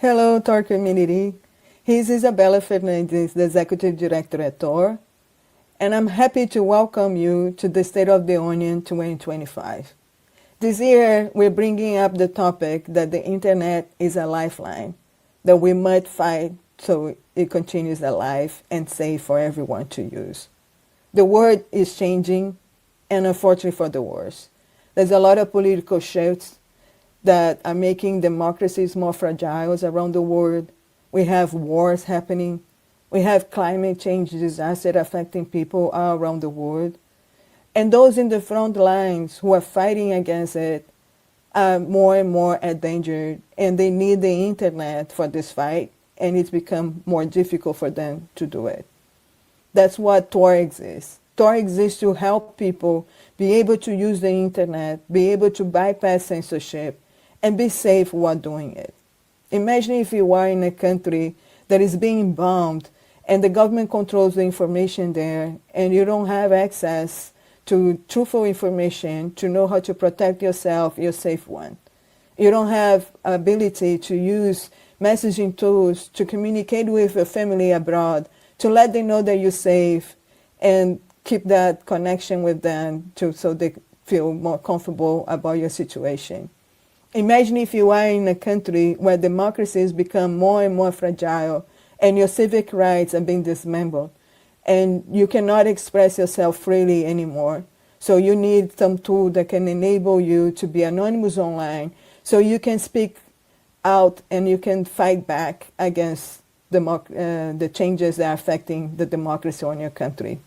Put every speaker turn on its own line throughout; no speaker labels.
Hello, Tor community. Here's Isabella Fernandez, the Executive Director at Tor, and I'm happy to welcome you to the State of the Union 2025. This year, we're bringing up the topic that the Internet is a lifeline, that we must fight so it continues alive and safe for everyone to use. The world is changing, and unfortunately for the worse. There's a lot of political shifts that are making democracies more fragile around the world. We have wars happening. We have climate change disaster affecting people all around the world. And those in the front lines who are fighting against it are more and more endangered, and they need the internet for this fight, and it's become more difficult for them to do it. That's what Tor exists. Tor exists to help people be able to use the internet, be able to bypass censorship, and be safe while doing it. Imagine if you are in a country that is being bombed and the government controls the information there and you don't have access to truthful information to know how to protect yourself, your safe one. You don't have ability to use messaging tools to communicate with your family abroad, to let them know that you're safe and keep that connection with them so they feel more comfortable about your situation. Imagine if you are in a country where democracies become more and more fragile and your civic rights are being dismembered and you cannot express yourself freely anymore. So you need some tool that can enable you to be anonymous online so you can speak out and you can fight back against the changes that are affecting the democracy in your country.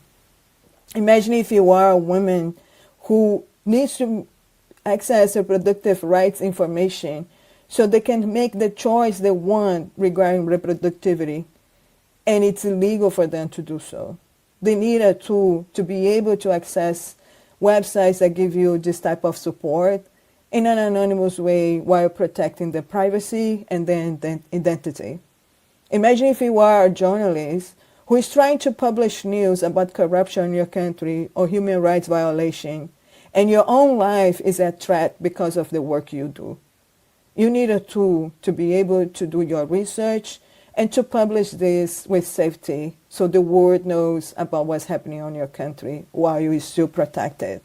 Imagine if you are a woman who needs to access reproductive rights information so they can make the choice they want regarding reproductivity, and it's illegal for them to do so. They need a tool to be able to access websites that give you this type of support in an anonymous way while protecting their privacy and their identity. Imagine if you are a journalist who is trying to publish news about corruption in your country or human rights violation, and your own life is at threat because of the work you do. You need a tool to be able to do your research and to publish this with safety so the world knows about what's happening in your country while you are still protected.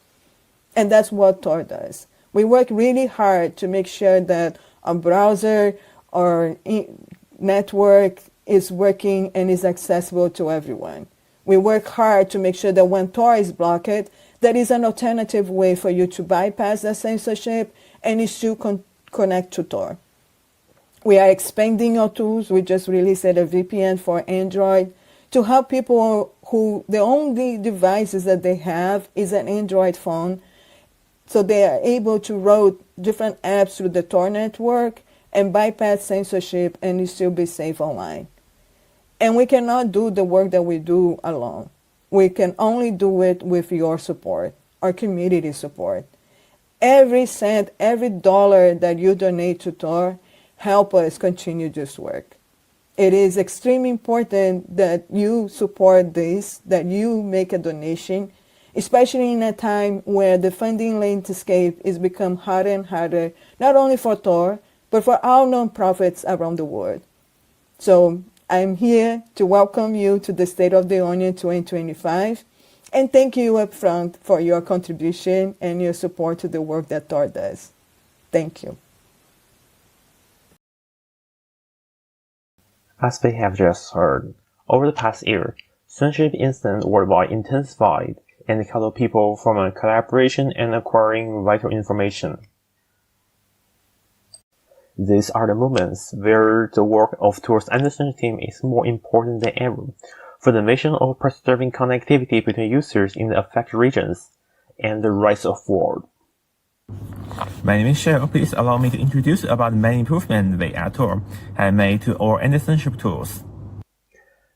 And that's what Tor does. We work really hard to make sure that our browser or network is working and is accessible to everyone. We work hard to make sure that when Tor is blocked, there is an alternative way for you to bypass the censorship and still connect to Tor. We are expanding our tools. We just released a VPN for Android to help people who the only devices that they have is an Android phone, so they are able to route different apps through the Tor network and bypass censorship and still be safe online. And we cannot do the work that we do alone. We can only do it with your support, our community support. Every cent, every dollar that you donate to Tor help us continue this work. It is extremely important that you support this, that you make a donation, especially in a time where the funding landscape is become harder and harder, not only for Tor, but for all nonprofits around the world. So I'm here to welcome you to the State of the Union 2025, and thank you up front for your contribution and your support to the work that Tor does. Thank you.
As we have just heard, over the past year, censorship incidents worldwide intensified and called people from a collaboration and acquiring vital information. These are the moments where the work of Tor's Anticensorship team is more important than ever for the mission of preserving connectivity between users in the affected regions and the rise of war.
My name is Cheryl. Please allow me to introduce about the many improvements we at Tor have made to our anti-censorship tools.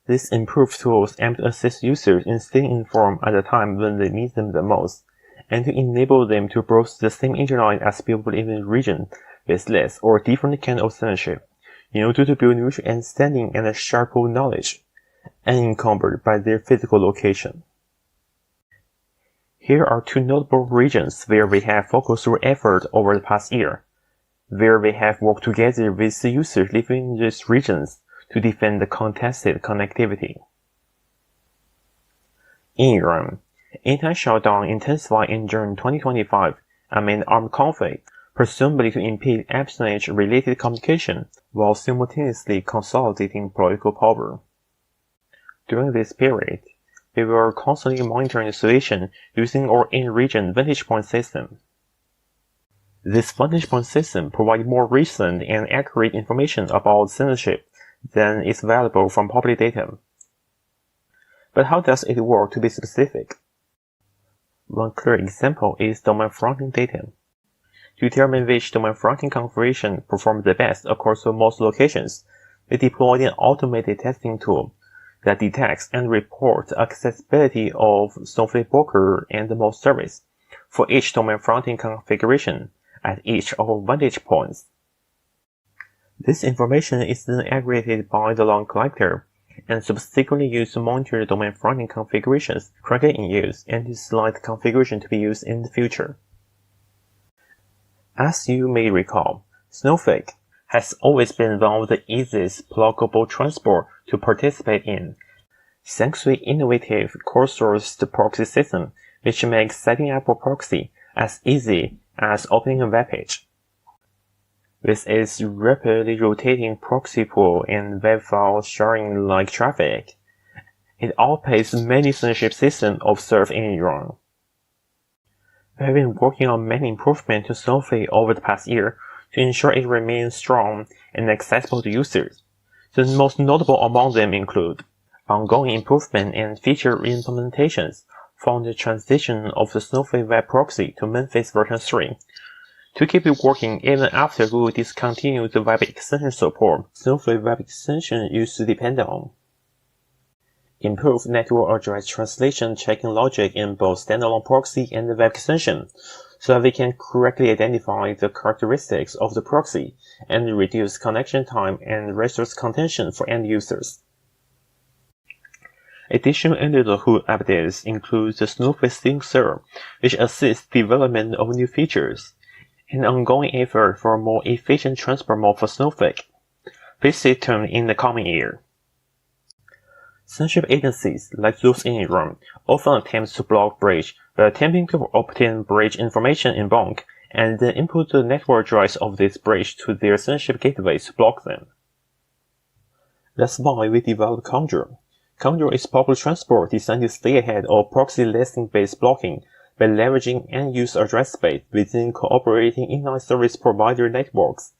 These improved tools aim to assist users in staying informed at a time when they need them the most, and to enable them to browse the same internet as people in the region with less or different kind of censorship, in order to build mutual understanding and a sharper knowledge, unencumbered by their physical location. Here are two notable regions where we have focused our effort over the past year: where they have worked together with the users living in these regions to defend the contested connectivity. In Iran, anti-shutdown intensified in June 2025 amid armed conflict, presumably to impede espionage-related communication while simultaneously consolidating political power. During this period, we were constantly monitoring the situation using our in-region vantage point system. This vantage point system provides more recent and accurate information about censorship than is available from public data. But how does it work, to be specific? One clear example is domain fronting data. To determine which domain fronting configuration performs the best across most locations, we deployed an automated testing tool that detects and reports accessibility of Snowflake Broker and most service for each domain fronting configuration at each of our vantage points. This information is then aggregated by the log collector and subsequently used to monitor the domain fronting configurations currently in use and to select configuration to be used in the future. As you may recall, Snowflake has always been one of the easiest pluggable transport to participate in, thanks to the innovative core-sourced proxy system, which makes setting up a proxy as easy as opening a web page. With its rapidly rotating proxy pool and web file sharing like traffic, it outpaces many censorship systems observed in Iran. We have been working on many improvements to Snowflake over the past year to ensure it remains strong and accessible to users. The most notable among them include ongoing improvement and feature implementations from the transition of the Snowflake web proxy to Memphis version 3. To keep it working even after Google discontinued the web extension support Snowflake web extension used to depend on. Improved network address translation checking logic in both standalone proxy and the web extension, so that we can correctly identify the characteristics of the proxy and reduce connection time and resource contention for end users. Additional under-the-hood updates include the Snowflake Sync Server, which assists development of new features, and ongoing effort for a more efficient transport mode for Snowflake. Please stay tuned in the coming year. Censorship agencies, like those in Iran, often attempt to block bridge by attempting to obtain bridge information in bulk and then input the network address of this bridge to their censorship gateways to block them. That's why we developed Conjure. Conjure is public transport designed to stay ahead of proxy listing-based blocking by leveraging end-user address space within cooperating inline service provider networks,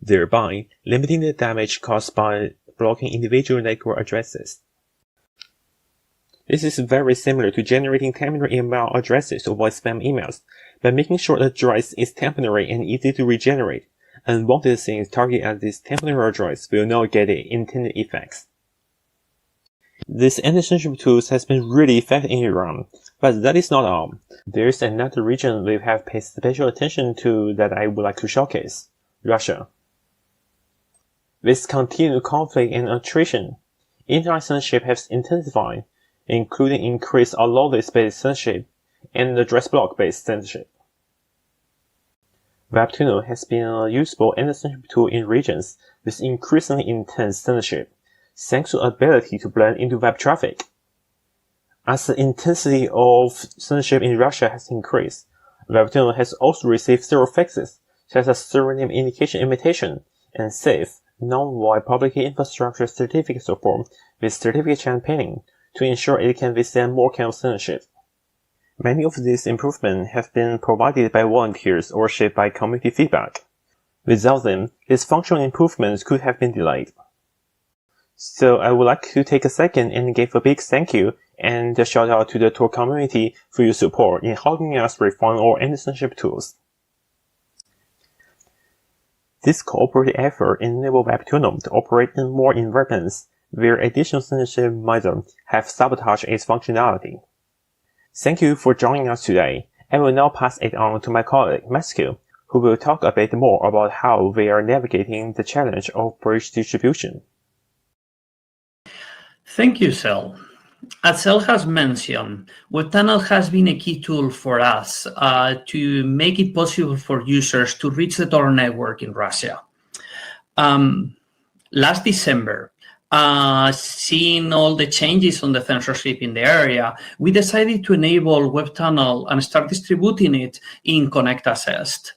thereby limiting the damage caused by blocking individual network addresses. This is very similar to generating temporary email addresses to avoid spam emails by making sure the address is temporary and easy to regenerate. Unwanted things targeted at this temporary address will not get the intended effects. This anti-censorship tool has been really effective in Iran, but that is not all. There's another region we have paid special attention to that I would like to showcase: Russia. With continued conflict and attrition, internet censorship has intensified, including increased allowed list-based censorship and address block-based censorship. WebTunnel has been a useful anti-censorship tool in regions with increasingly intense censorship, thanks to the ability to blend into web traffic. As the intensity of censorship in Russia has increased, WebTunnel has also received several fixes, such as server name indication imitation and safe, non-void public key infrastructure certificate support with certificate championing to ensure it can withstand more kind of censorship. Many of these improvements have been provided by volunteers or shaped by community feedback. Without them, these functional improvements could have been delayed. So I would like to take a second and give a big thank you and a shout out to the Tor community for your support in helping us refine our anti-censorship tools. This cooperative effort enabled WebTunnel to operate in more environments where additional censorship methods have sabotaged its functionality. Thank you for joining us today. I will now pass it on to my colleague, Matthew, who will talk a bit more about how we are navigating the challenge of bridge distribution.
Thank you, Sal. as El has mentioned, WebTunnel has been a key tool for us to make it possible for users to reach the Tor network in Russia. Last December, seeing all the changes on the censorship in the area, we decided to enable WebTunnel and start distributing it in Connect Assist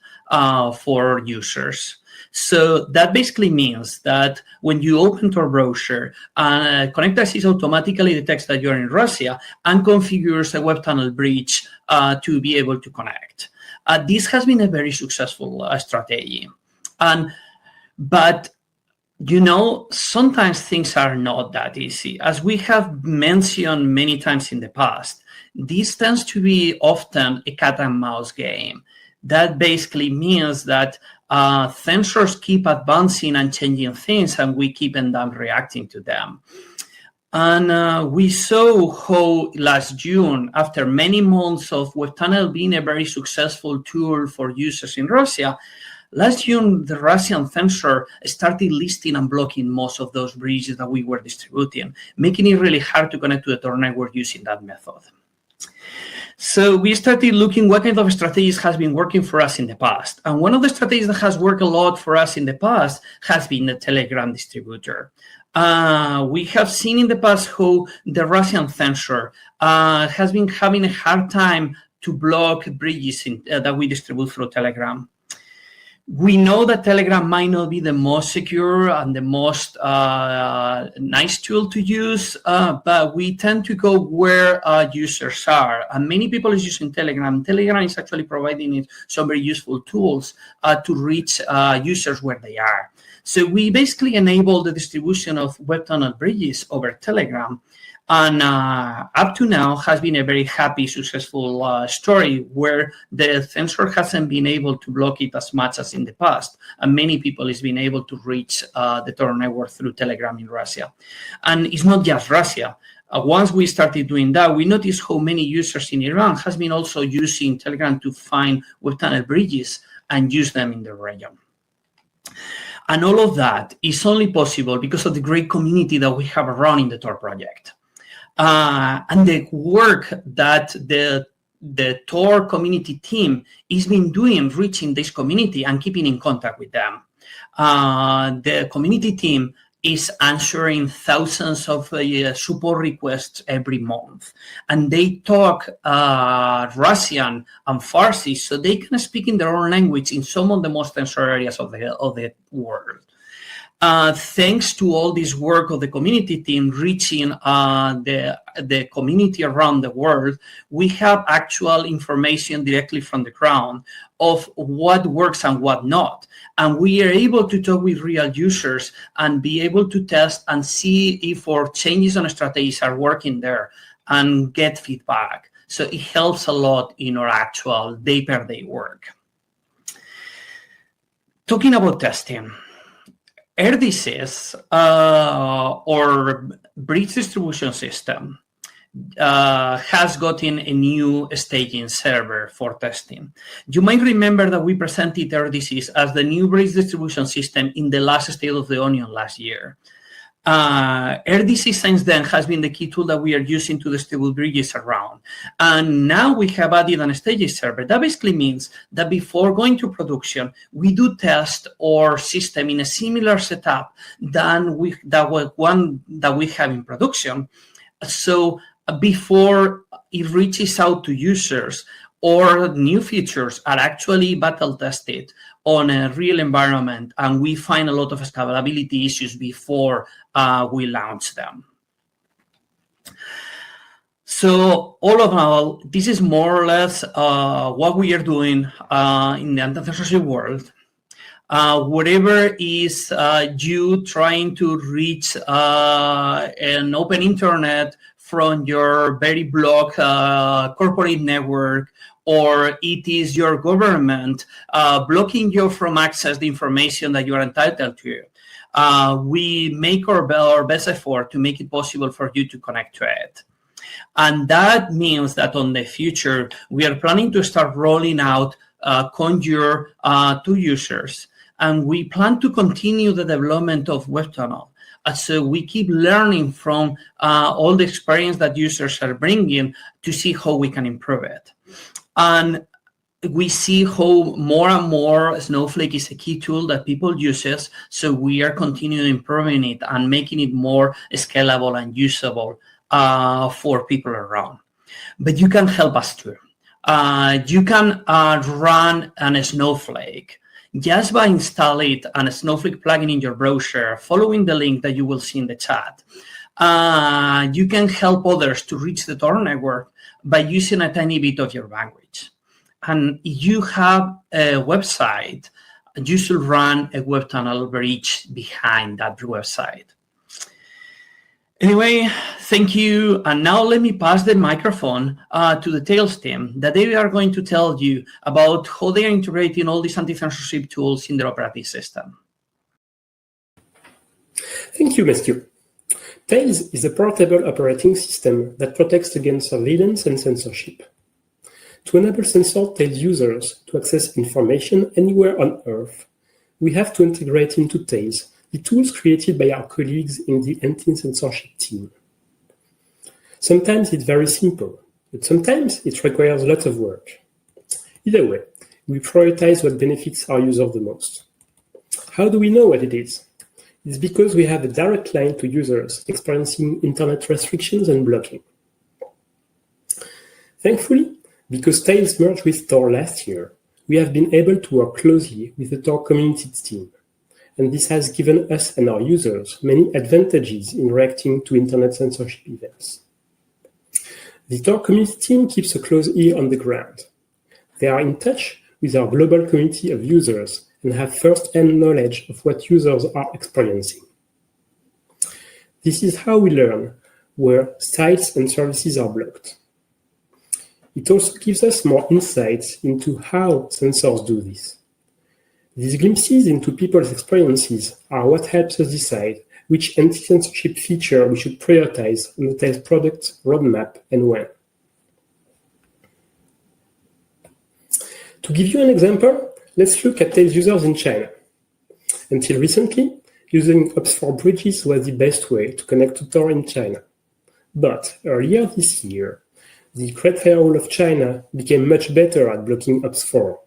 for users. So that basically means that when you open Tor browser, Connect Assist automatically detects that you're in Russia and configures a WebTunnel bridge to be able to connect. This has been a very successful strategy. But sometimes things are not that easy. As we have mentioned many times in the past, this tends to be often a cat and mouse game. That basically means that censors keep advancing and changing things, and we keep end up reacting to them. And we saw how last June, after many months of WebTunnel being a very successful tool for users in Russia, last June, the Russian censor started listing and blocking most of those bridges that we were distributing, making it really hard to connect to the Tor network using that method. So we started looking what kind of strategies has been working for us in the past. And one of the strategies that has worked a lot for us in the past has been the Telegram distributor. We have seen in the past how the Russian censor has been having a hard time to block bridges that we distribute through Telegram. We know that Telegram might not be the most secure and the most nice tool to use, but we tend to go where users are. And many people is using Telegram. Telegram is actually providing some very useful tools to reach users where they are. So we basically enable the distribution of WebTunnel bridges over Telegram. And up to now has been a very happy, successful story where the censor hasn't been able to block it as much as in the past. And many people has been able to reach the Tor network through Telegram in Russia. And it's not just Russia. Once we started doing that, we noticed how many users in Iran has been also using Telegram to find WebTunnel bridges and use them in the region. And all of that is only possible because of the great community that we have around in the Tor project. And the work that the Tor community team has been doing, reaching this community and keeping in contact with them. The community team is answering thousands of support requests every month. And they talk Russian and Farsi, so they can speak in their own language in some of the most censored areas of the world. Thanks to all this work of the community team reaching the community around the world, we have actual information directly from the ground of what works and what not. And we are able to talk with real users and be able to test and see if our changes on strategies are working there and get feedback. So it helps a lot in our actual day-per-day work. Talking about testing. RDCs, or bridge distribution system, has gotten a new staging server for testing. You might remember that we presented RDCs as the new bridge distribution system in the last State of the Union last year. RDC since then has been the key tool that we are using to distribute bridges around. And now we have added an staging server. That basically means that before going to production, we do test our system in a similar setup than one that we have in production. So before it reaches out to users, or new features are actually battle tested on a real environment, and we find a lot of scalability issues before we launch them. So all of all, this is more or less what we are doing in the anti-censorship world. Whatever is you trying to reach an open internet from your very blocked corporate network, or it is your government blocking you from access the information that you are entitled to, we make our best effort to make it possible for you to connect to it. And that means that on the future, we are planning to start rolling out Conjure to users. And we plan to continue the development of WebTunnel. So we keep learning from all the experience that users are bringing to see how we can improve it. And we see how more and more Snowflake is a key tool that people uses. So we are continuing improving it and making it more scalable and usable for people around. But you can help us too. You can run a Snowflake just by installing a Snowflake plugin in your browser, following the link that you will see in the chat. You can help others to reach the Tor network by using a tiny bit of your language. And if you have a website, you should run a web tunnel bridge behind that website. Anyway, thank you. And now let me pass the microphone to the Tails team, that they are going to tell you about how they are integrating all these anti-censorship tools in their operating system.
Thank you, Matthew. Tails is a portable operating system that protects against surveillance and censorship. To enable censored Tails users to access information anywhere on Earth, we have to integrate into Tails the tools created by our colleagues in the anti-censorship team. Sometimes it's very simple, but sometimes it requires lots of work. Either way, we prioritize what benefits our users the most. How do we know what it is? It's because we have a direct line to users experiencing internet restrictions and blocking. Thankfully, because Tails merged with Tor last year, we have been able to work closely with the Tor community team, and this has given us and our users many advantages in reacting to internet censorship events. The Tor community team keeps a close ear on the ground. They are in touch with our global community of users and have first-hand knowledge of what users are experiencing. This is how we learn where sites and services are blocked. It also gives us more insights into how censors do this. These glimpses into people's experiences are what helps us decide which anti-censorship feature we should prioritize on the Tails product roadmap and when. To give you an example, let's look at Tails users in China. Until recently, using OPS4 bridges was the best way to connect to Tor in China. But earlier this year, the Great Firewall of China became much better at blocking OPS4.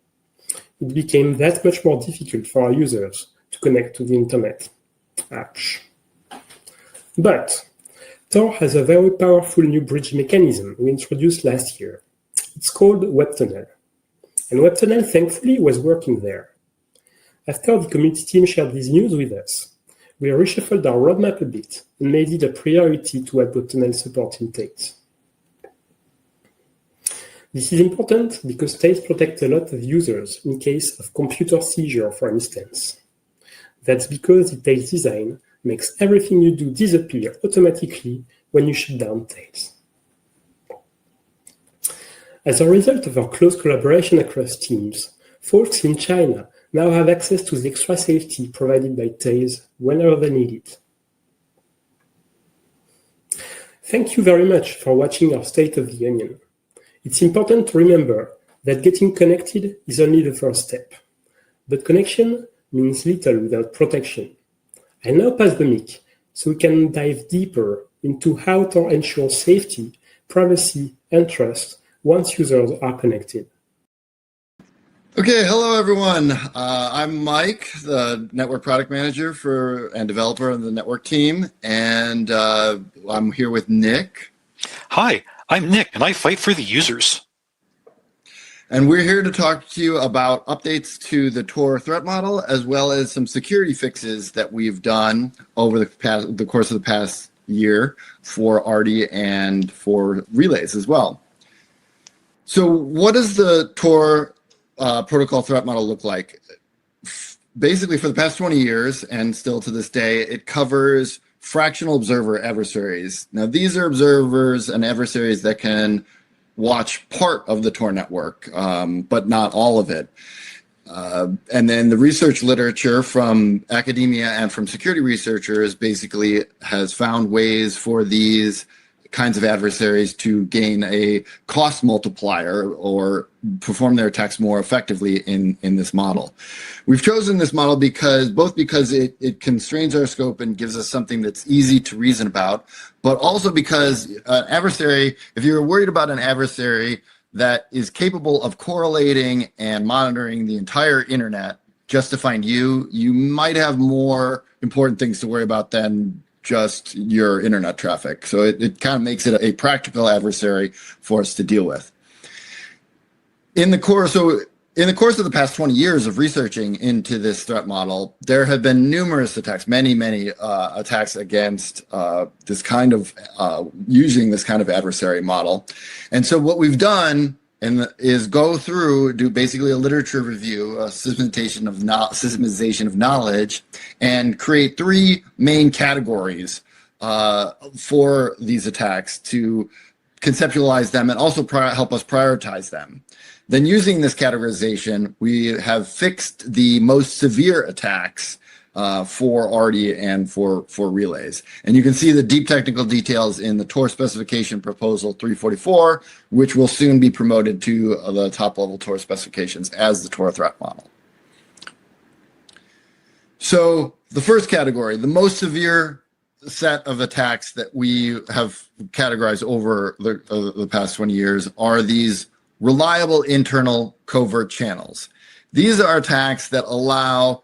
It became that much more difficult for our users to connect to the internet. Ouch. But Tor has a very powerful new bridge mechanism we introduced last year. It's called Web Tunnel. And Web Tunnel, thankfully, was working there. After the community team shared this news with us, we reshuffled our roadmap a bit and made it a priority to add Web Tunnel support in Tails. This is important because Tails protects a lot of users in case of computer seizure, for instance. That's because the Tails design makes everything you do disappear automatically when you shut down Tails. As a result of our close collaboration across teams, folks in China now have access to the extra safety provided by Tails whenever they need it. Thank you very much for watching our State of the Union. It's important to remember that getting connected is only the first step. But connection means little without protection. I now pass the mic so we can dive deeper into how Tor ensures safety, privacy, and trust once users are connected.
Okay, hello everyone. I'm Mike, the network product manager and developer of the network team, and I'm here with Nick.
Hi, I'm Nick, and I fight for the users.
And we're here to talk to you about updates to the Tor threat model, as well as some security fixes that we've done over the course of the past year for Arti and for relays as well. So what does the Tor protocol threat model look like? Basically, for the past 20 years, and still to this day, it covers fractional observer adversaries. Now, these are observers and adversaries that can watch part of the Tor network, but not all of it. And then the research literature from academia and from security researchers basically has found ways for these kinds of adversaries to gain a cost multiplier or perform their attacks more effectively in this model. We've chosen this model because it constrains our scope and gives us something that's easy to reason about, but also because an adversary, if you're worried about an adversary that is capable of correlating and monitoring the entire internet just to find you, you might have more important things to worry about than just your internet traffic. So it kind of makes it a practical adversary for us to deal with. In the course of the past 20 years of researching into this threat model, there have been numerous attacks, many attacks against this kind of using this kind of adversary model. And so what we've done is go through, do basically a literature review, a systemization of knowledge, and create three main categories for these attacks to conceptualize them and also help us prioritize them. Then using this categorization, we have fixed the most severe attacks for Arti and for relays. And you can see the deep technical details in the Tor specification proposal 344, which will soon be promoted to the top level Tor specifications as the Tor threat model. So the first category, the most severe set of attacks that we have categorized over the past 20 years are these reliable internal covert channels. These are attacks that allow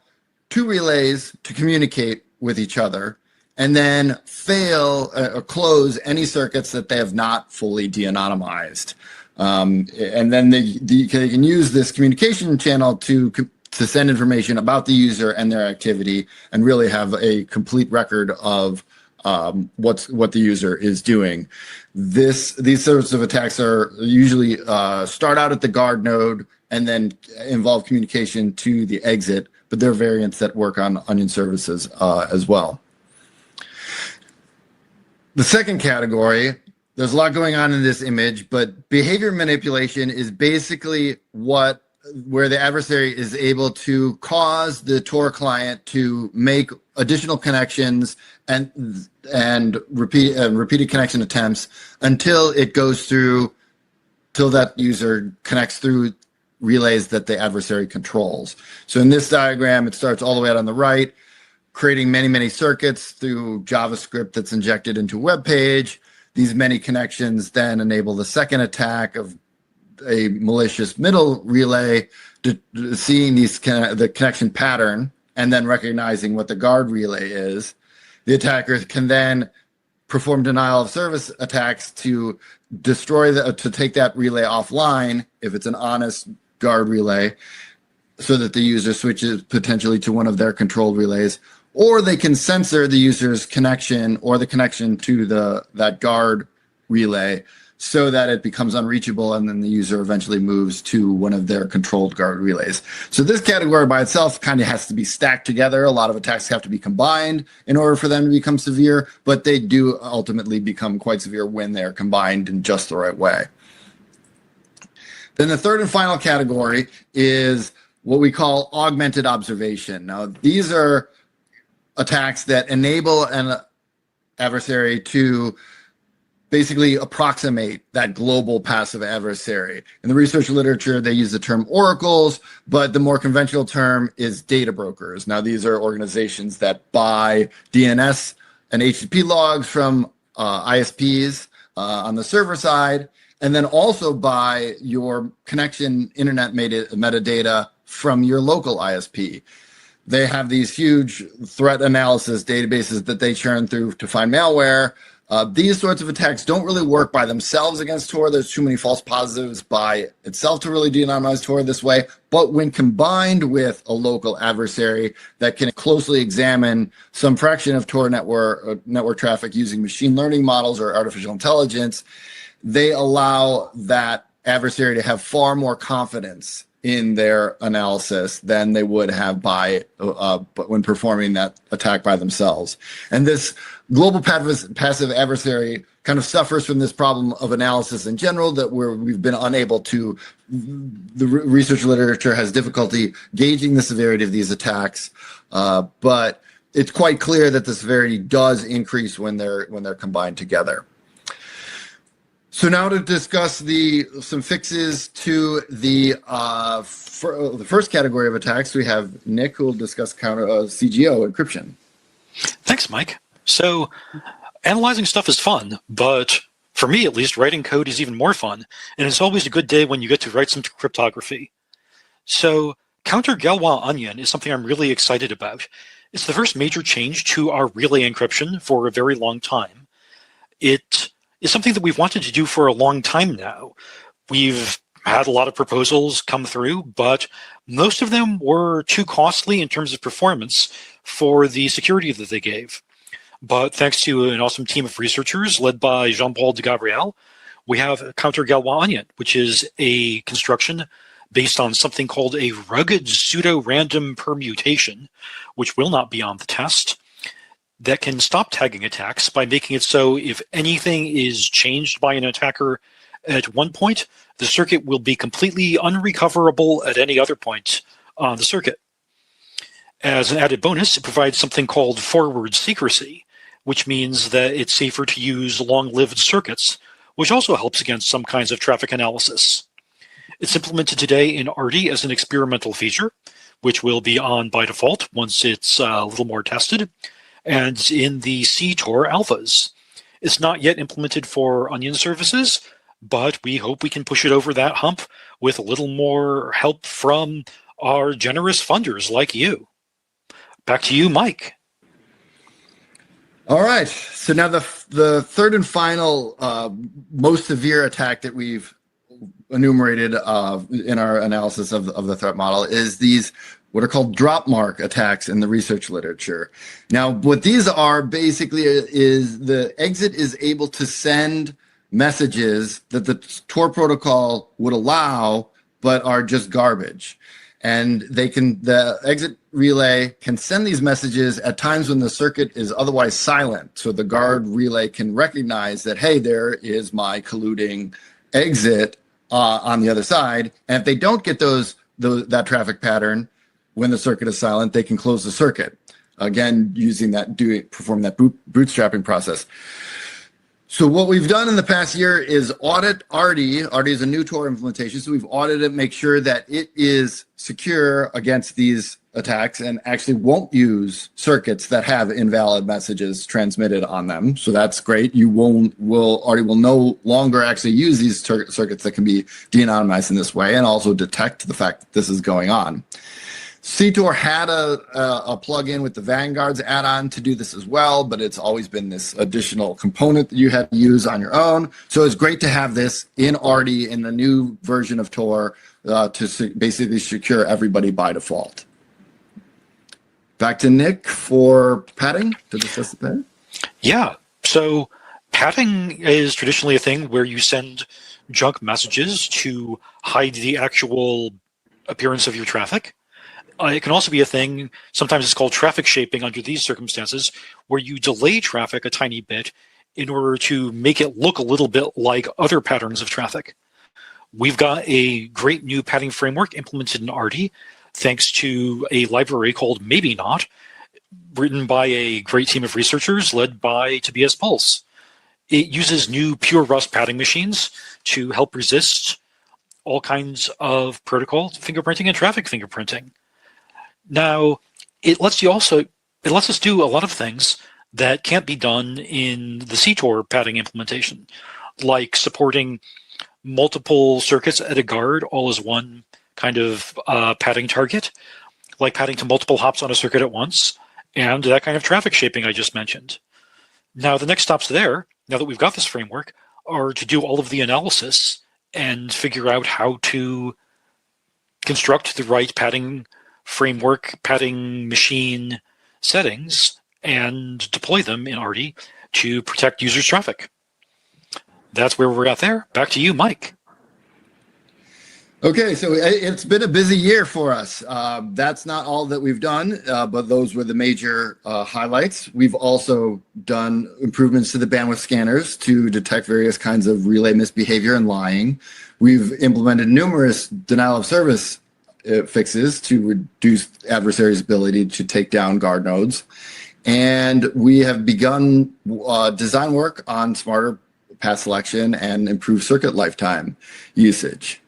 two relays to communicate with each other and then fail or close any circuits that they have not fully de-anonymized. And then they can use this communication channel to send information about the user and their activity and really have a complete record of what the user is doing. These sorts of attacks are usually start out at the guard node and then involve communication to the exit, but there are variants that work on onion services as well. The second category, there's a lot going on in this image, but behavior manipulation is basically where the adversary is able to cause the Tor client to make additional connections and repeated connection attempts until it goes through, till that user connects through relays that the adversary controls. So in this diagram, it starts all the way out on the right, creating many circuits through JavaScript that's injected into a web page. These many connections then enable the second attack of a malicious middle relay, seeing the connection pattern and then recognizing what the guard relay is. The attacker can then perform denial of service attacks to to take that relay offline if it's an honest guard relay, so that the user switches potentially to one of their controlled relays, or they can censor the user's connection or the connection to that guard relay so that it becomes unreachable, and then the user eventually moves to one of their controlled guard relays. So this category by itself kind of has to be stacked together. A lot of attacks have to be combined in order for them to become severe, but they do ultimately become quite severe when they're combined in just the right way. Then the third and final category is what we call augmented observation. Now, these are attacks that enable an adversary to basically approximate that global passive adversary. In the research literature, they use the term oracles, but the more conventional term is data brokers. Now, these are organizations that buy DNS and HTTP logs from ISPs on the server side, and then also buy your connection internet metadata from your local ISP. They have these huge threat analysis databases that they churn through to find malware. These sorts of attacks don't really work by themselves against Tor. There's too many false positives by itself to really de-anonymize Tor this way. But when combined with a local adversary that can closely examine some fraction of Tor network traffic using machine learning models or artificial intelligence, they allow that adversary to have far more confidence in their analysis than they would have when performing that attack by themselves. And this global passive adversary kind of suffers from this problem of analysis in general, that we've been unable to, the research literature has difficulty gauging the severity of these attacks, but it's quite clear that the severity does increase when they're combined together. So now to discuss some fixes to the first category of attacks, we have Nick, who will discuss counter CGO encryption.
Thanks, Mike. So analyzing stuff is fun, but for me at least, writing code is even more fun, and it's always a good day when you get to write some cryptography. So counter Galois onion is something I'm really excited about. It's the first major change to our relay encryption for a very long time. It is something that we've wanted to do for a long time now. We've had a lot of proposals come through, but most of them were too costly in terms of performance for the security that they gave. But thanks to an awesome team of researchers led by Jean-Paul de Gabriel, we have counter Galois onion, which is a construction based on something called a rugged pseudo-random permutation, which will not be on the test, that can stop tagging attacks by making it so if anything is changed by an attacker at one point, the circuit will be completely unrecoverable at any other point on the circuit. As an added bonus, it provides something called forward secrecy, which means that it's safer to use long-lived circuits, which also helps against some kinds of traffic analysis. It's implemented today in Arti as an experimental feature, which will be on by default once it's a little more tested, and in the Tor alphas. It's not yet implemented for onion services, but we hope we can push it over that hump with a little more help from our generous funders like you. Back to you, Mike.
All right. So now the third and final most severe attack that we've enumerated in our analysis of the threat model is these what are called drop mark attacks in the research literature. Now, what these are basically is the exit is able to send messages that the Tor protocol would allow, but are just garbage. And the exit relay can send these messages at times when the circuit is otherwise silent. So the guard relay can recognize that, hey, there is my colluding exit on the other side. And if they don't get that traffic pattern, when the circuit is silent, they can close the circuit. Again, using that, perform that bootstrapping process. So what we've done in the past year is audit Arti. Arti is a new Tor implementation, so we've audited it, make sure that it is secure against these attacks and actually won't use circuits that have invalid messages transmitted on them. So that's great. Arti will no longer actually use these circuits that can be de-anonymized in this way and also detect the fact that this is going on. Tor had a plugin with the Vanguard's add-on to do this as well, but it's always been this additional component that you had to use on your own. So it's great to have this in Arti in the new version of Tor to basically secure everybody by default. Back to Nick for padding to discuss the padding.
Yeah, so padding is traditionally a thing where you send junk messages to hide the actual appearance of your traffic. It can also be a thing, sometimes it's called traffic shaping under these circumstances, where you delay traffic a tiny bit in order to make it look a little bit like other patterns of traffic. We've got a great new padding framework implemented in Arti, thanks to a library called Maybe Not, written by a great team of researchers led by Tobias Pulse. It uses new pure Rust padding machines to help resist all kinds of protocol fingerprinting and traffic fingerprinting. Now, it lets us do a lot of things that can't be done in the Tor padding implementation, like supporting multiple circuits at a guard all as one kind of padding target, like padding to multiple hops on a circuit at once, and that kind of traffic shaping I just mentioned. Now, the next stops there, now that we've got this framework, are to do all of the analysis and figure out how to construct the right padding framework, padding machine settings, and deploy them in Arti to protect users' traffic. That's where we're at there. Back to you, Mike.
Okay, so it's been a busy year for us. That's not all that we've done, but those were the major highlights. We've also done improvements to the bandwidth scanners to detect various kinds of relay misbehavior and lying. We've implemented numerous denial of service fixes to reduce adversaries' ability to take down guard nodes. And we have begun design work on smarter path selection and improve circuit lifetime usage.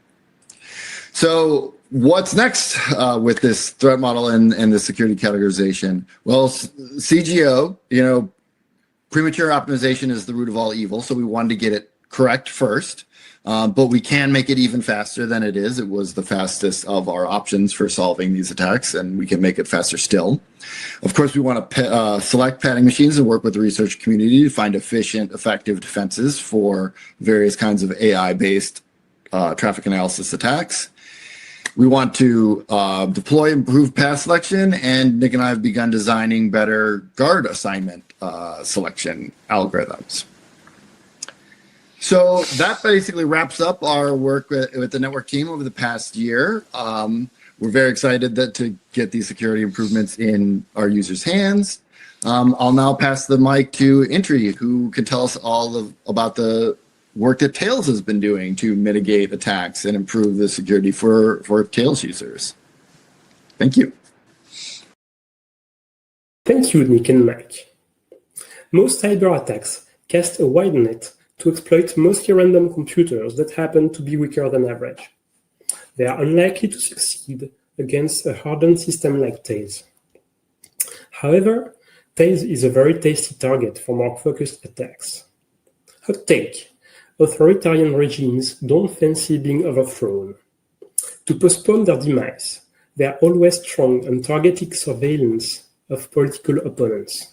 So what's next with this threat model and the security categorization? Well, CGO, premature optimization is the root of all evil. So we wanted to get it correct first, but we can make it even faster than it is. It was the fastest of our options for solving these attacks, and we can make it faster still. Of course, we want to select padding machines and work with the research community to find efficient, effective defenses for various kinds of AI-based traffic analysis attacks. We want to deploy improved path selection, and Nick and I have begun designing better guard assignment selection algorithms. So that basically wraps up our work with the network team over the past year. We're very excited to get these security improvements in our users' hands. I'll now pass the mic to Intri, who can tell us all about the work that Tails has been doing to mitigate attacks and improve the security for Tails users. Thank you.
Thank you, Nick and Mike. Most cyber attacks cast a wide net to exploit mostly random computers that happen to be weaker than average. They are unlikely to succeed against a hardened system like Tails. However, Tails is a very tasty target for more focused attacks. Hot take: authoritarian regimes don't fancy being overthrown. To postpone their demise, they are always strong on targeted surveillance of political opponents.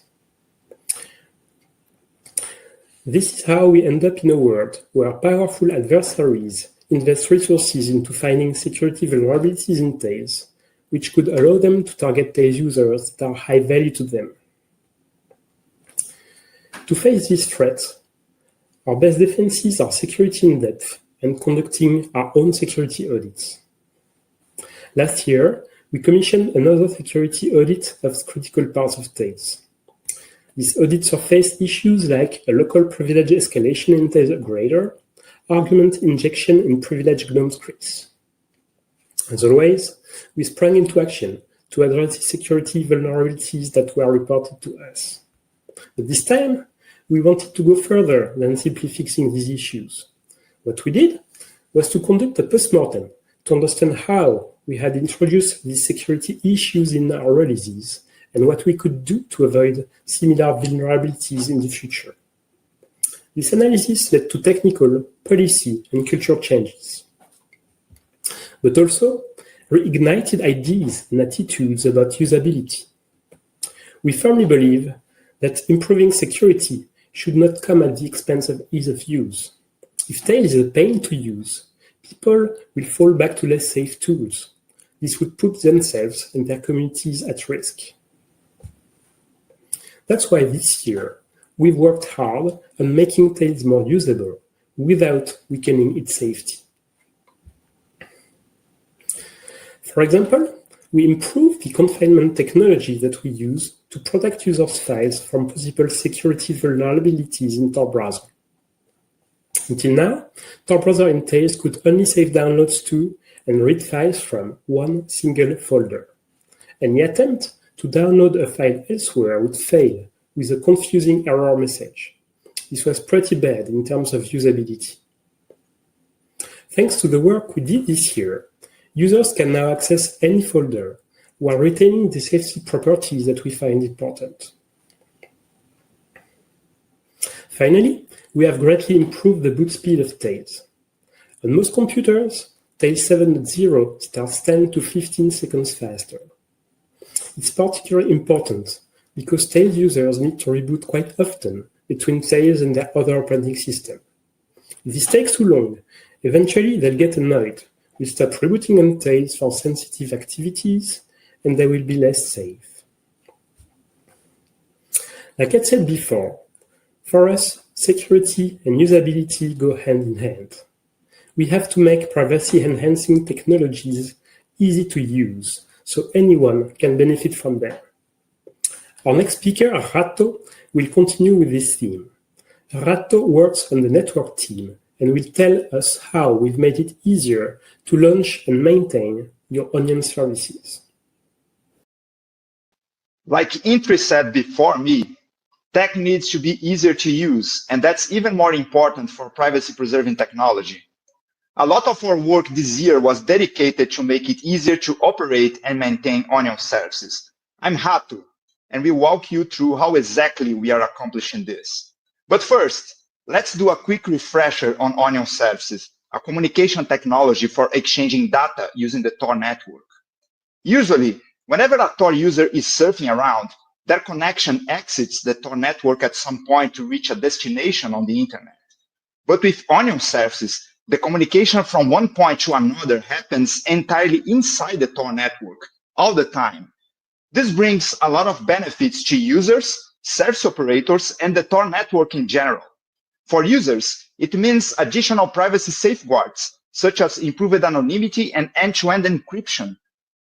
This is how we end up in a world where powerful adversaries invest resources into finding security vulnerabilities in Tails, which could allow them to target Tails users that are high value to them. To face these threats, our best defenses are security in depth and conducting our own security audits. Last year, we commissioned another security audit of critical parts of Tails. This audit surfaced issues like a local privilege escalation in Tails upgrader, argument injection in privileged GNOME scripts. As always, we sprang into action to address the security vulnerabilities that were reported to us. But this time, we wanted to go further than simply fixing these issues. What we did was to conduct a postmortem to understand how we had introduced these security issues in our releases and what we could do to avoid similar vulnerabilities in the future. This analysis led to technical, policy, and cultural changes, but also reignited ideas and attitudes about usability. We firmly believe that improving security should not come at the expense of ease of use. If Tails is a pain to use, people will fall back to less safe tools. This would put themselves and their communities at risk. That's why this year, we've worked hard on making Tails more usable without weakening its safety. For example, we improved the confinement technology that we use to protect users' files from possible security vulnerabilities in Tor browser. Until now, Tor browser in Tails could only save downloads to and read files from one single folder. Any attempt to download a file elsewhere would fail with a confusing error message. This was pretty bad in terms of usability. Thanks to the work we did this year, users can now access any folder while retaining the safety properties that we find important. Finally, we have greatly improved the boot speed of Tails. On most computers, Tails 7.0 starts 10 to 15 seconds faster. It's particularly important because Tails users need to reboot quite often between Tails and their other operating system. If this takes too long, eventually they'll get annoyed. We'll stop rebooting on Tails for sensitive activities, and they will be less safe. Like I said before, for us, security and usability go hand in hand. We have to make privacy-enhancing technologies easy to use, so anyone can benefit from them. Our next speaker, Rato, will continue with this theme. Rato works on the network team and will tell us how we've made it easier to launch and maintain your Onion services.
Like Intri said before me, Tech needs to be easier to use, and that's even more important for privacy-preserving technology. A lot of our work this year was dedicated to make it easier to operate and maintain Onion services. I'm Hato, and we walk you through how exactly we are accomplishing this. But first, let's do a quick refresher on Onion services, a communication technology for exchanging data using the Tor network. Usually, whenever a Tor user is surfing around, their connection exits the Tor network at some point to reach a destination on the internet. But with Onion services, the communication from one point to another happens entirely inside the Tor network, all the time. This brings a lot of benefits to users, service operators, and the Tor network in general. For users, it means additional privacy safeguards, such as improved anonymity and end-to-end encryption.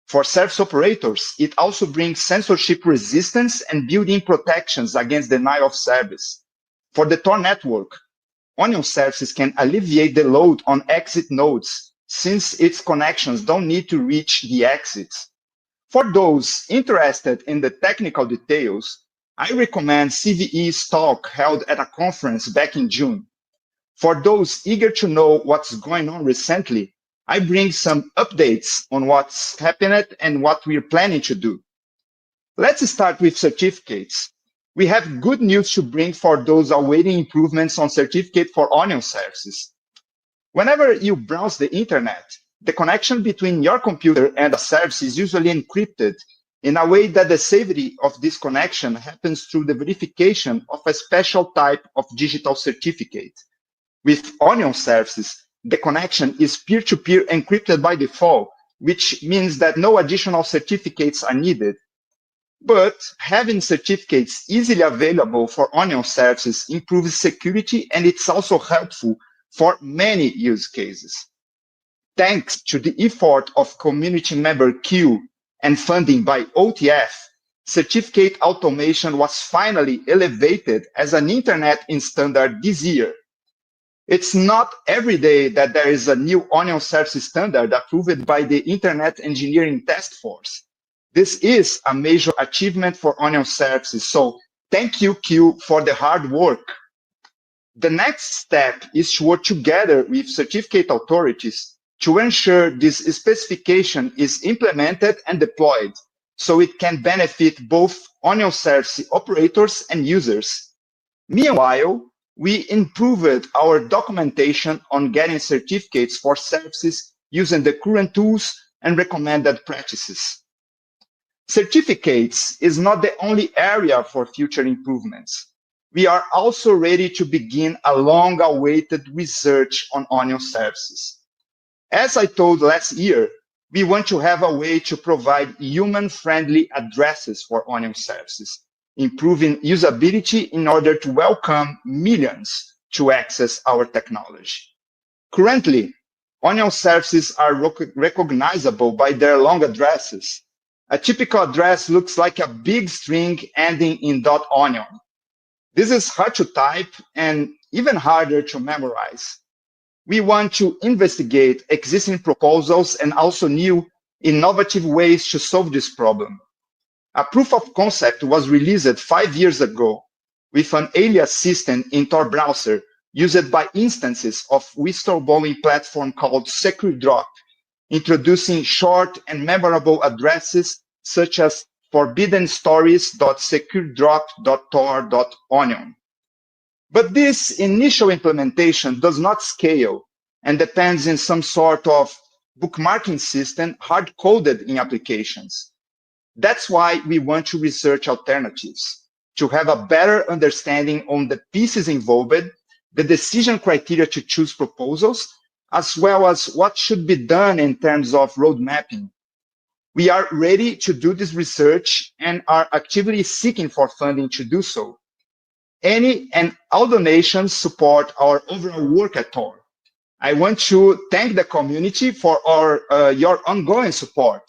For service operators, it also brings censorship resistance and built-in protections against denial of service. For the Tor network, Onion services can alleviate the load on exit nodes, since its connections don't need to reach the exits. For those interested in the technical details, I recommend CVE's talk held at a conference back in June. For those eager to know what's going on recently, I bring some updates on what's happened and what we're planning to do. Let's start with certificates. We have good news to bring for those awaiting improvements on certificate for Onion services. Whenever you browse the internet, the connection between your computer and a service is usually encrypted in a way that the safety of this connection happens through the verification of a special type of digital certificate. With Onion services, the connection is peer-to-peer encrypted by default, which means that no additional certificates are needed. But having certificates easily available for Onion services improves security, and it's also helpful for many use cases. Thanks to the effort of community member Q and funding by OTF, certificate automation was finally elevated as an internet standard this year. It's not every day that there is a new Onion service standard approved by the Internet Engineering Task Force. This is a major achievement for Onion services, so thank you, Q, for the hard work. The next step is to work together with certificate authorities to ensure this specification is implemented and deployed, so it can benefit both Onion service operators and users. Meanwhile, we improved our documentation on getting certificates for services using the current tools and recommended practices. Certificates is not the only area for future improvements. We are also ready to begin a long-awaited research on Onion services. As I told last year, we want to have a way to provide human-friendly addresses for Onion services, improving usability in order to welcome millions to access our technology. Currently, Onion services are recognizable by their long addresses. A typical address looks like a big string ending in .onion. This is hard to type and even harder to memorize. We want to investigate existing proposals and also new, innovative ways to solve this problem. A proof of concept was released 5 years ago with an alias system in Tor browser used by instances of whistleblowing platform called SecureDrop, introducing short and memorable addresses such as forbiddenstories.securedrop.tor.onion. But this initial implementation does not scale and depends on some sort of bookmarking system hard-coded in applications. That's why we want to research alternatives, to have a better understanding on the pieces involved, the decision criteria to choose proposals, as well as what should be done in terms of road mapping. We are ready to do this research and are actively seeking for funding to do so. Any and all donations support our overall work at Tor. I want to thank the community for your ongoing support.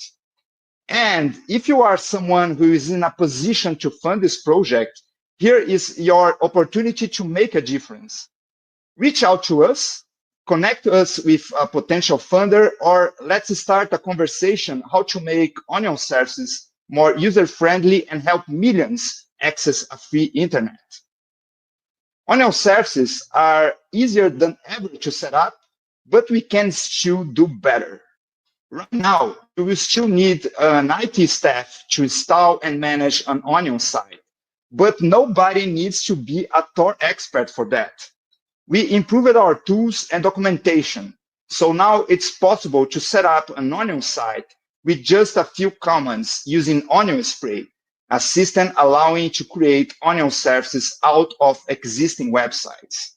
And if you are someone who is in a position to fund this project, here is your opportunity to make a difference. Reach out to us, connect us with a potential funder, or let's start a conversation how to make Onion services more user-friendly and help millions access a free internet. Onion services are easier than ever to set up, but we can still do better. Right now, you will still need an IT staff to install and manage an Onion site, but nobody needs to be a Tor expert for that. We improved our tools and documentation, so now it's possible to set up an Onion site with just a few commands using Onion Spray, a system allowing you to create Onion services out of existing websites.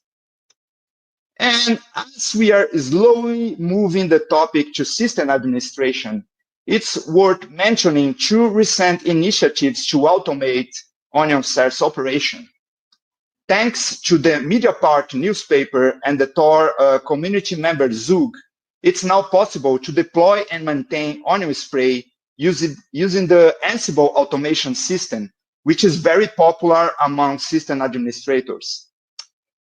And as we are slowly moving the topic to system administration, it's worth mentioning two recent initiatives to automate Onion service operation. Thanks to the Mediapart newspaper and the Tor community member Zug, it's now possible to deploy and maintain Onion Spray using the Ansible automation system, which is very popular among system administrators.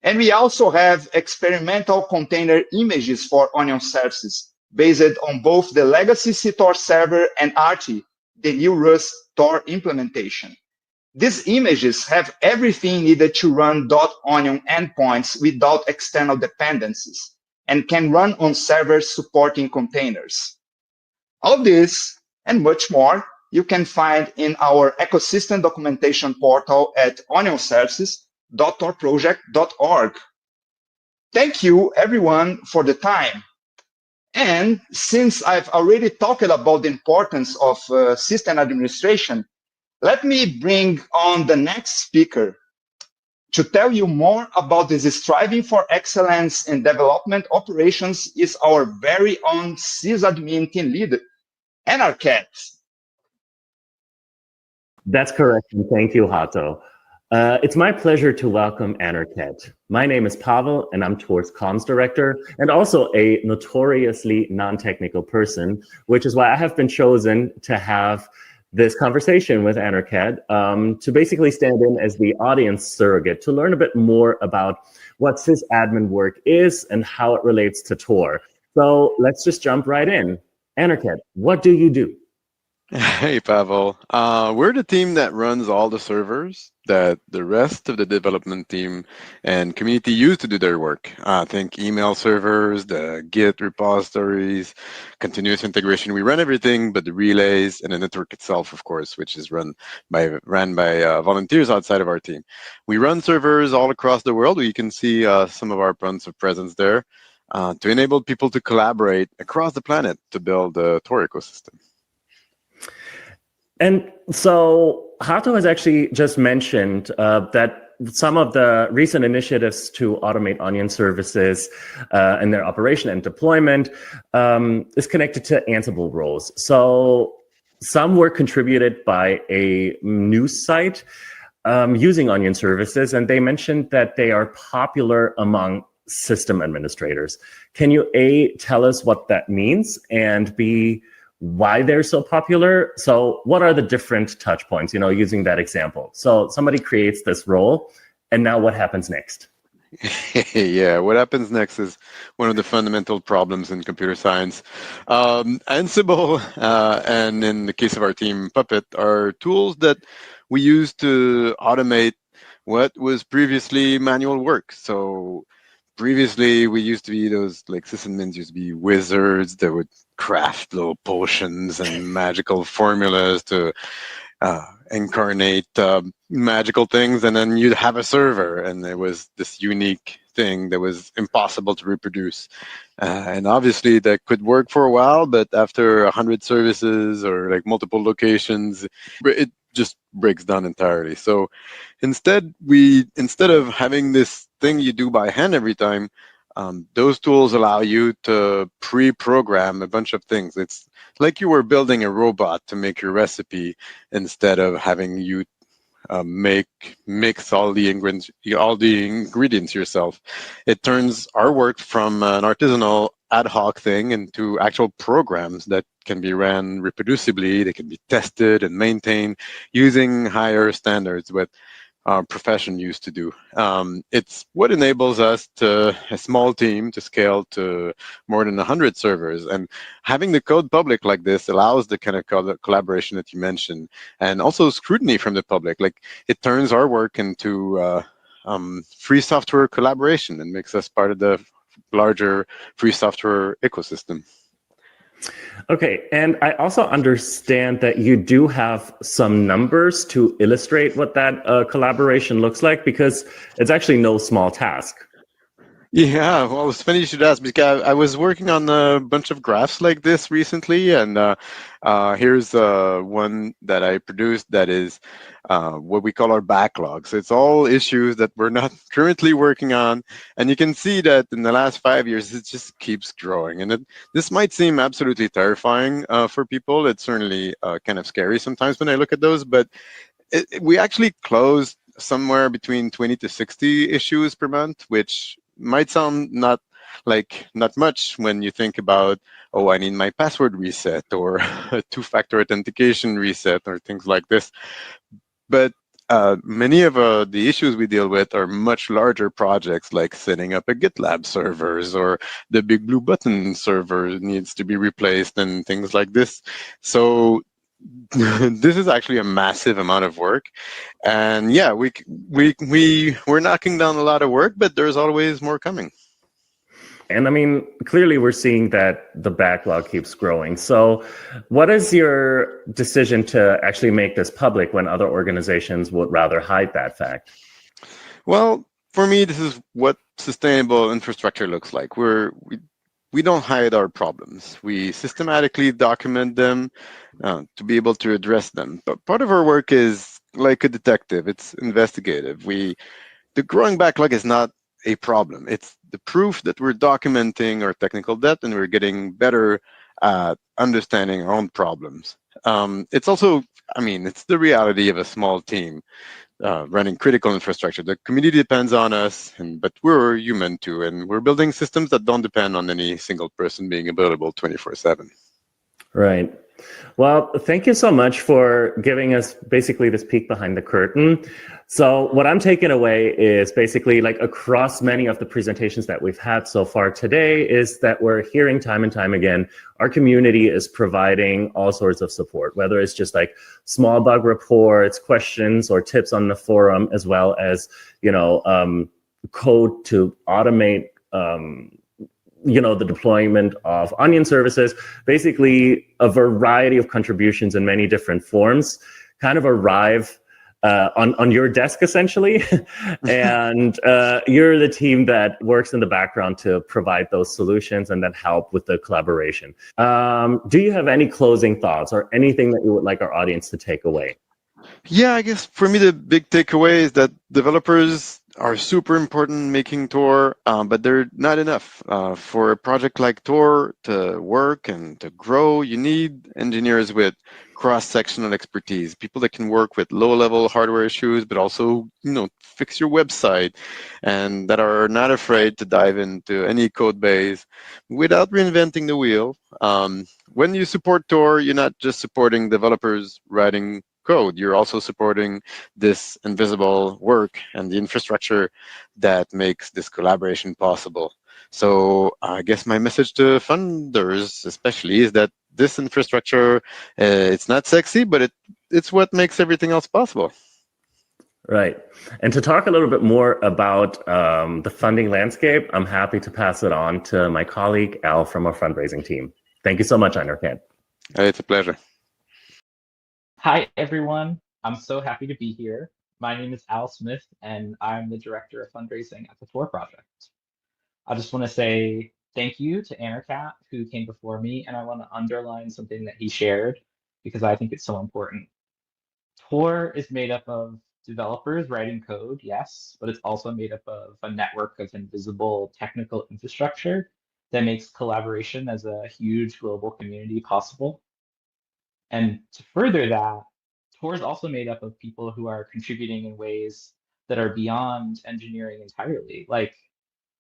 And we also have experimental container images for Onion services based on both the legacy CTOR server and Arti, the new Rust Tor implementation. These images have everything needed to run .onion endpoints without external dependencies and can run on servers supporting containers. All this and much more you can find in our ecosystem documentation portal at onionservices.torproject.org. Thank you, everyone, for the time. And since I've already talked about the importance of system administration, let me bring on the next speaker to tell you more about this striving for excellence in development operations is our very own sysadmin team leader, Anarchat.
That's correct, and thank you, Hato. It's my pleasure to welcome Anarchat. My name is Pavel, and I'm Tor's comms director, and also a notoriously non-technical person, which is why I have been chosen to have this conversation with Anarchat to basically stand in as the audience surrogate to learn a bit more about what sysadmin work is and how it relates to Tor. So let's just jump right in. Anarchat, what do you do?
Hey, Pavel. We're the team that runs all the servers that the rest of the development team and community use to do their work. Think email servers, the Git repositories, continuous integration. We run everything but the relays and the network itself, of course, which is ran by volunteers outside of our team. We run servers all across the world. You can see some of our points of presence there to enable people to collaborate across the planet to build a Tor ecosystem.
And so Hato has actually just mentioned that some of the recent initiatives to automate Onion services and their operation and deployment is connected to Ansible roles. So some were contributed by a news site using Onion services, and they mentioned that they are popular among system administrators. Can you A, tell us what that means, and B, why they're so popular? So what are the different touch points, using that example? So somebody creates this role, and now what happens next?
Yeah, what happens next is one of the fundamental problems in computer science. Ansible, and in the case of our team, Puppet, are tools that we use to automate what was previously manual work. So previously, we used to be those, sysadmins used to be wizards that would craft little potions and magical formulas to incarnate magical things, and then you'd have a server, and there was this unique thing that was impossible to reproduce. And obviously, that could work for a while, but after 100 services or multiple locations, it just breaks down entirely. So instead of having this thing you do by hand every time, those tools allow you to pre-program a bunch of things. It's like you were building a robot to make your recipe instead of having you mix all the ingredients yourself. It turns our work from an artisanal ad hoc thing into actual programs that can be ran reproducibly. They can be tested and maintained using higher standards. But our profession used to do. It's what enables us to, a small team, to scale to more than 100 servers. And having the code public like this allows the kind of collaboration that you mentioned, and also scrutiny from the public. Like, it turns our work into free software collaboration and makes us part of the larger free software ecosystem.
Okay, and I also understand that you do have some numbers to illustrate what that collaboration looks like, because it's actually no small task.
Yeah, well, it's funny you should ask, because I was working on a bunch of graphs like this recently, and here's one that I produced that is what we call our backlog. So it's all issues that we're not currently working on, and you can see that in the last 5 years, it just keeps growing. And this might seem absolutely terrifying for people. It's certainly kind of scary sometimes when I look at those, but we actually closed somewhere between 20 to 60 issues per month, which might sound not much when you think about, oh, I need my password reset or a two-factor authentication reset or things like this. But many of the issues we deal with are much larger projects, like setting up a GitLab servers, or the big blue button server needs to be replaced and things like this. So this is actually a massive amount of work, and yeah, we're knocking down a lot of work, but there's always more coming.
And I mean, clearly we're seeing that the backlog keeps growing. So what is your decision to actually make this public when other organizations would rather hide that fact?
Well, for me, this is what sustainable infrastructure looks like. We don't hide our problems. We systematically document them to be able to address them. But part of our work is like a detective. It's investigative. The growing backlog is not a problem. It's the proof that we're documenting our technical debt and we're getting better at understanding our own problems. It's also, I mean, it's the reality of a small team running critical infrastructure. The community depends on us, but we're human too, and we're building systems that don't depend on any single person being available 24/7.
Right. Well, thank you so much for giving us basically this peek behind the curtain. So what I'm taking away is basically, like, across many of the presentations that we've had so far today, is that we're hearing time and time again, our community is providing all sorts of support, whether it's just like small bug reports, questions, or tips on the forum, as well as, code to automate the deployment of Onion services. Basically, a variety of contributions in many different forms kind of arrive on your desk, essentially. And you're the team that works in the background to provide those solutions and then help with the collaboration. Do you have any closing thoughts or anything that you would like our audience to take away?
Yeah, I guess for me, the big takeaway is that developers are super important in making Tor, but they're not enough. For a project like Tor to work and to grow, you need engineers with cross-sectional expertise, people that can work with low-level hardware issues, but also, fix your website, and that are not afraid to dive into any code base without reinventing the wheel. When you support Tor, you're not just supporting developers writing code, you're also supporting this invisible work and the infrastructure that makes this collaboration possible. So I guess my message to funders especially is that this infrastructure, it's not sexy, but it's what makes everything else possible.
Right. And to talk a little bit more about the funding landscape, I'm happy to pass it on to my colleague, Al, from our fundraising team. Thank you so much, Einarkant.
It's a pleasure.
Hi, everyone. I'm so happy to be here. My name is Al Smith, and I'm the Director of Fundraising at the Tor Project. I just want to say thank you to Anarcat, who came before me, and I want to underline something that he shared because I think it's so important. Tor is made up of developers writing code, yes, but it's also made up of a network of invisible technical infrastructure that makes collaboration as a huge global community possible. And to further that, Tor is also made up of people who are contributing in ways that are beyond engineering entirely, like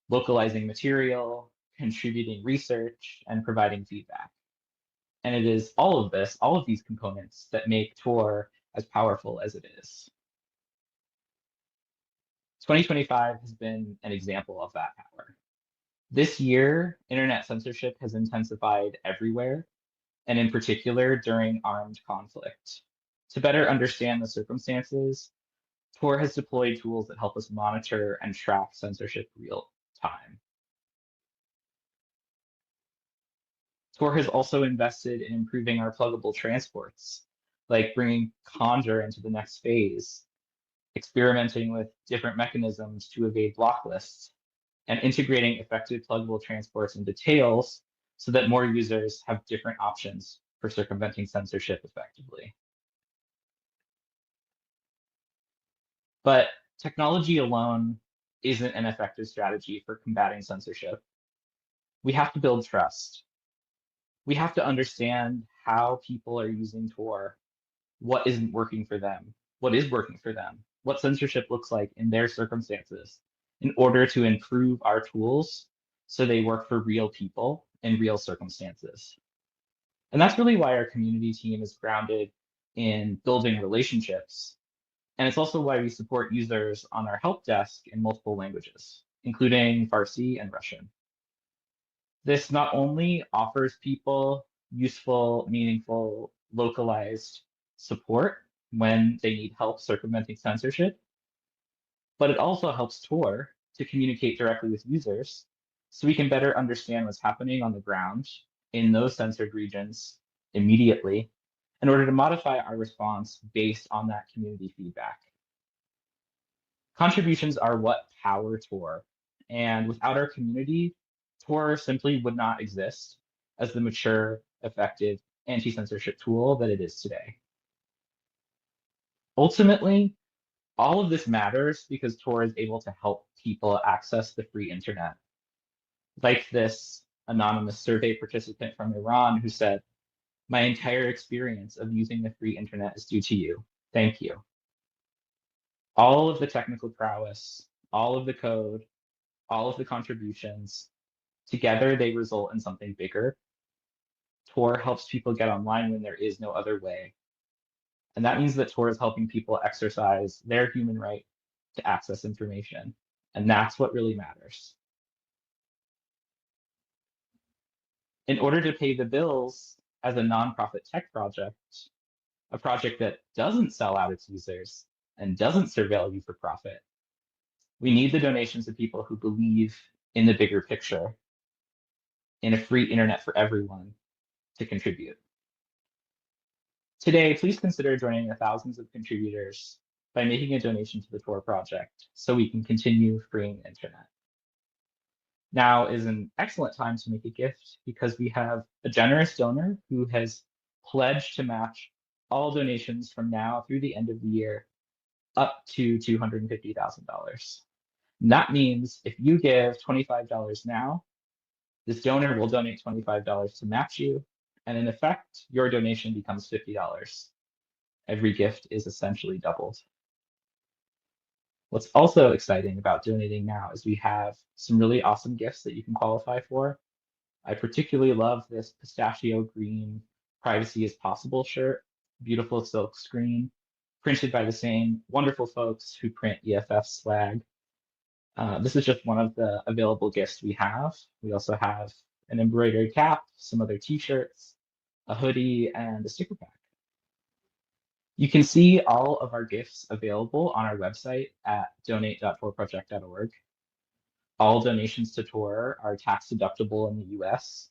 localizing material, contributing research, and providing feedback. And it is all of these components that make Tor as powerful as it is. 2025 has been an example of that power. This year, internet censorship has intensified everywhere, and in particular during armed conflict. To better understand the circumstances, Tor has deployed tools that help us monitor and track censorship real time. Tor has also invested in improving our pluggable transports, like bringing Conjure into the next phase, experimenting with different mechanisms to evade block lists, and integrating effective pluggable transports into Tails so that more users have different options for circumventing censorship effectively. But technology alone isn't an effective strategy for combating censorship. We have to build trust. We have to understand how people are using Tor, what isn't working for them, what is working for them, what censorship looks like in their circumstances, in order to improve our tools so they work for real people in real circumstances. And that's really why our community team is grounded in building relationships. And it's also why we support users on our help desk in multiple languages, including Farsi and Russian. This not only offers people useful, meaningful, localized support when they need help circumventing censorship, but it also helps Tor to communicate directly with users so we can better understand what's happening on the ground in those censored regions immediately in order to modify our response based on that community feedback. Contributions are what power Tor, and without our community, Tor simply would not exist as the mature, effective anti-censorship tool that it is today. Ultimately, all of this matters because Tor is able to help people access the free internet. Like this anonymous survey participant from Iran who said, "My entire experience of using the free internet is due to you. Thank you." All of the technical prowess, all of the code, all of the contributions, together they result in something bigger. Tor helps people get online when there is no other way. And that means that Tor is helping people exercise their human right to access information. And that's what really matters. In order to pay the bills as a nonprofit tech project, a project that doesn't sell out its users and doesn't surveil you for profit, we need the donations of people who believe in the bigger picture, in a free internet for everyone, to contribute. Today, please consider joining the thousands of contributors by making a donation to the Tor project so we can continue freeing the internet. Now is an excellent time to make a gift because we have a generous donor who has pledged to match all donations from now through the end of the year up to $250,000. That means if you give $25 now, this donor will donate $25 to match you, and in effect, your donation becomes $50. Every gift is essentially doubled. What's also exciting about donating now is we have some really awesome gifts that you can qualify for. I particularly love this pistachio green Privacy is Possible shirt, beautiful silk screen, printed by the same wonderful folks who print EFF swag. This is just one of the available gifts we have. We also have an embroidered cap, some other t-shirts, a hoodie, and a sticker pack. You can see all of our gifts available on our website at donate.torproject.org. All donations to Tor are tax deductible in the US,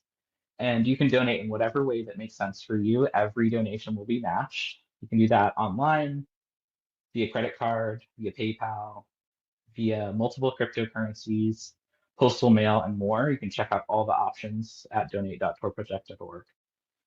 and you can donate in whatever way that makes sense for you. Every donation will be matched. You can do that online, via credit card, via PayPal, via multiple cryptocurrencies, postal mail, and more. You can check out all the options at donate.torproject.org.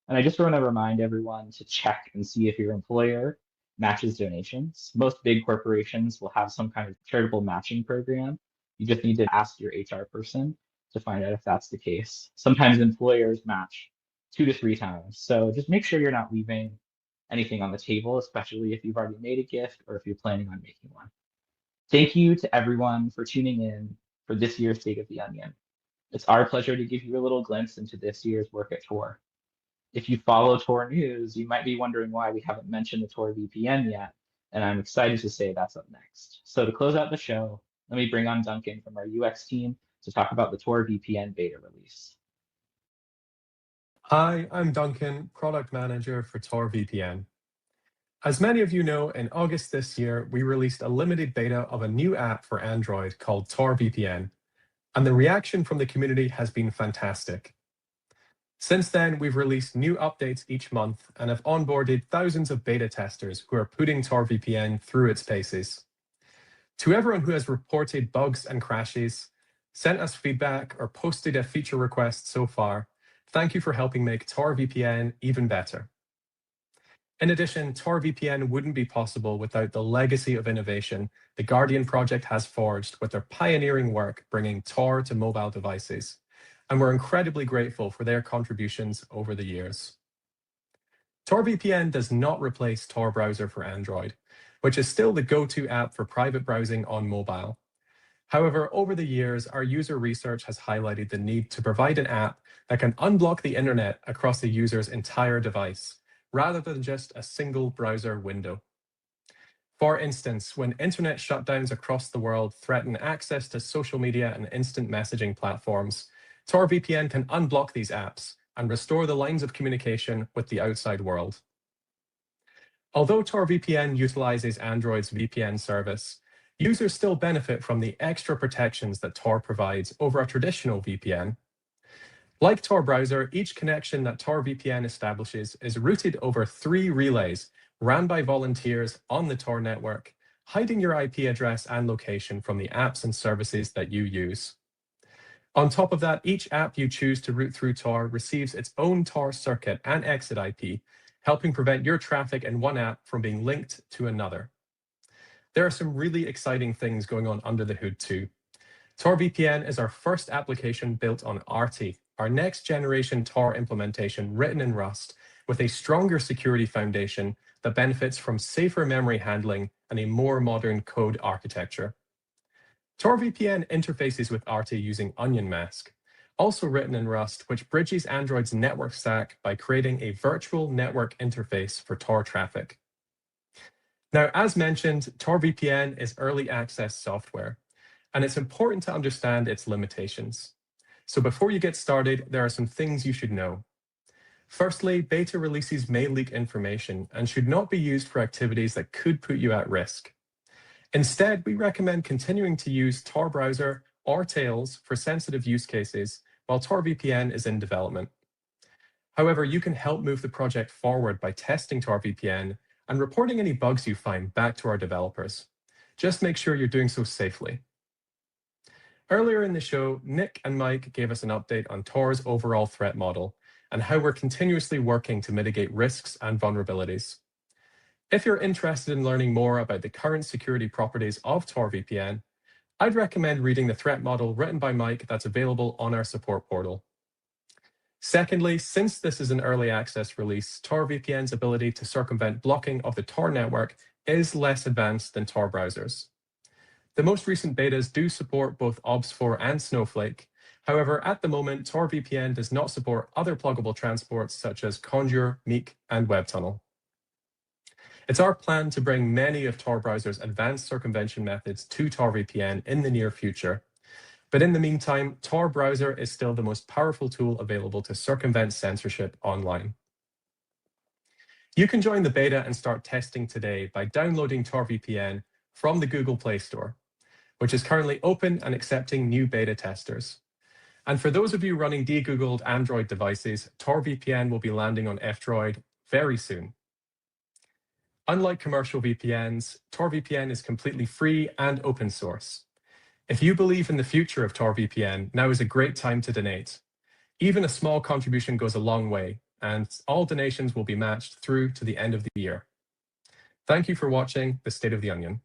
And I just want to remind everyone to check and see if your employer matches donations. Most big corporations will have some kind of charitable matching program. You just need to ask your HR person to find out if that's the case. Sometimes employers match 2 to 3 times. So just make sure you're not leaving anything on the table, especially if you've already made a gift or if you're planning on making one. Thank you to everyone for tuning in for this year's State of the Onion. It's our pleasure to give you a little glimpse into this year's work at Tor. If you follow Tor News, you might be wondering why we haven't mentioned the Tor VPN yet, and I'm excited to say that's up next. So to close out the show, let me bring on Duncan from our UX team to talk about the Tor VPN beta release.
Hi, I'm Duncan, Product Manager for Tor VPN. As many of you know, in August this year, we released a limited beta of a new app for Android called Tor VPN, and the reaction from the community has been fantastic. Since then, we've released new updates each month and have onboarded thousands of beta testers who are putting Tor VPN through its paces. To everyone who has reported bugs and crashes, sent us feedback, or posted a feature request so far, thank you for helping make Tor VPN even better. In addition, Tor VPN wouldn't be possible without the legacy of innovation the Guardian project has forged with their pioneering work bringing Tor to mobile devices, and we're incredibly grateful for their contributions over the years. Tor VPN does not replace Tor Browser for Android, which is still the go-to app for private browsing on mobile. However, over the years, our user research has highlighted the need to provide an app that can unblock the internet across the user's entire device, rather than just a single browser window. For instance, when internet shutdowns across the world threaten access to social media and instant messaging platforms, Tor VPN can unblock these apps and restore the lines of communication with the outside world. Although Tor VPN utilizes Android's VPN service, users still benefit from the extra protections that Tor provides over a traditional VPN. Like Tor Browser, each connection that Tor VPN establishes is routed over 3 relays ran by volunteers on the Tor network, hiding your IP address and location from the apps and services that you use. On top of that, each app you choose to route through Tor receives its own Tor circuit and exit IP, helping prevent your traffic in one app from being linked to another. There are some really exciting things going on under the hood too. Tor VPN is our first application built on Arti, our next generation Tor implementation written in Rust with a stronger security foundation that benefits from safer memory handling and a more modern code architecture. Tor VPN interfaces with Arti using Onion Mask, also written in Rust, which bridges Android's network stack by creating a virtual network interface for Tor traffic. Now, as mentioned, Tor VPN is early access software, and it's important to understand its limitations. So before you get started, there are some things you should know. Firstly, beta releases may leak information and should not be used for activities that could put you at risk. Instead, we recommend continuing to use Tor Browser or Tails for sensitive use cases while Tor VPN is in development. However, you can help move the project forward by testing Tor VPN and reporting any bugs you find back to our developers. Just make sure you're doing so safely. Earlier in the show, Nick and Mike gave us an update on Tor's overall threat model and how we're continuously working to mitigate risks and vulnerabilities. If you're interested in learning more about the current security properties of Tor VPN, I'd recommend reading the threat model written by Mike that's available on our support portal. Secondly, since this is an early access release, Tor VPN's ability to circumvent blocking of the Tor network is less advanced than Tor browsers. The most recent betas do support both OBS4 and Snowflake. However, at the moment, Tor VPN does not support other pluggable transports such as Conjure, Meek, and WebTunnel. It's our plan to bring many of Tor browser's advanced circumvention methods to Tor VPN in the near future. But in the meantime, Tor browser is still the most powerful tool available to circumvent censorship online. You can join the beta and start testing today by downloading Tor VPN from the Google Play Store, which is currently open and accepting new beta testers. And for those of you running de-Googled Android devices, Tor VPN will be landing on F-Droid very soon. Unlike commercial VPNs, Tor VPN is completely free and open source. If you believe in the future of Tor VPN, now is a great time to donate. Even a small contribution goes a long way, and all donations will be matched through to the end of the year. Thank you for watching The State of the Onion.